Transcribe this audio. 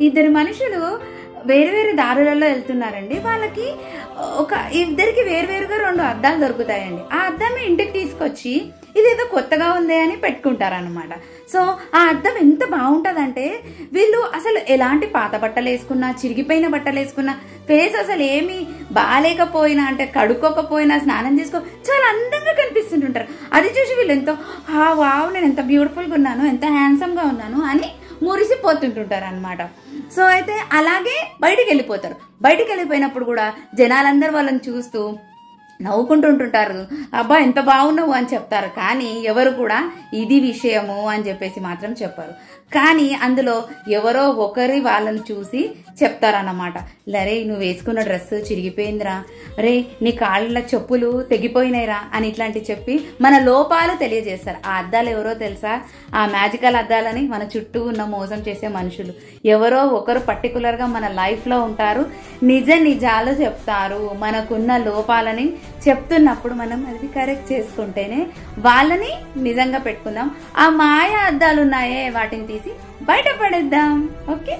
ఇద్దరు మనుషులు వేరు వేరు దారులలో వెళ్తున్నారండి. వాళ్ళకి ఇద్దరికి వేరువేరుగా 2 అద్దాలు దొరుకుతాయండి. ఆ అద్దాన్ని ఇంటికి తీసుకొచ్చి ఇదేదో కొత్తగా ఉంది అని పెట్టుకుంటారనమాట. సో ఆ అద్దం ఎంత బాగుంటుందంటే వీళ్ళు అసలు ఎలాంటి పాత బట్టలు వేసుకున్నా, చిరిగిపోయిన బట్టలు వేసుకున్నా, ఫేస్ అసలు ఏమి బాగాలేకపోయినా, అంటే కడుక్కోకపోయినా, స్నానం చేసుకో చాలా అందంగా కనిపిస్తుంటుంటారు. అది చూసి వీళ్ళు ఎంతో వావ్ నేను ఎంత బ్యూటిఫుల్గా ఉన్నాను, ఎంత హ్యాండ్సమ్గా ఉన్నాను అని మురిసిపోతుంటుంటారు అనమాట. సో అయితే అలాగే బయటికి వెళ్ళిపోతారు. బయటికి వెళ్ళిపోయినప్పుడు కూడా జనాలందరూ వాళ్ళని చూస్తూ నవ్వుకుంటుంటుంటారు, అబ్బా ఎంత బాగున్నావు అని చెప్తారు. కానీ ఎవరు కూడా ఇది విషయము అని చెప్పేసి మాత్రం చెప్పారు. కానీ అందులో ఎవరో ఒకరి వాళ్ళని చూసి చెప్తారన్నమాట, లరే నువ్వు వేసుకున్న డ్రెస్ చిరిగిపోయిందిరా, రే నీ కాళ్ళ చెప్పులు తెగిపోయినాయిరా అని ఇట్లాంటి చెప్పి మన లోపాలు తెలియజేస్తారు. ఆ అద్దాలు ఎవరో తెలుసా? ఆ మ్యాజికల్ అద్దాలని మన చుట్టూ ఉన్న మోసం చేసే మనుషులు. ఎవరో ఒకరు పర్టికులర్గా మన లైఫ్లో ఉంటారు, నిజాలు చెప్తారు. మనకున్న లోపాలని చెప్తున్నప్పుడు మనం అది కరెక్ట్ చేసుకుంటేనే వాళ్ళని నిజంగా పెట్టుకుందాం. ఆ మాయా అద్దాలు ఉన్నాయే వాటిని తీసి బయట పడేద్దాం. ఓకే.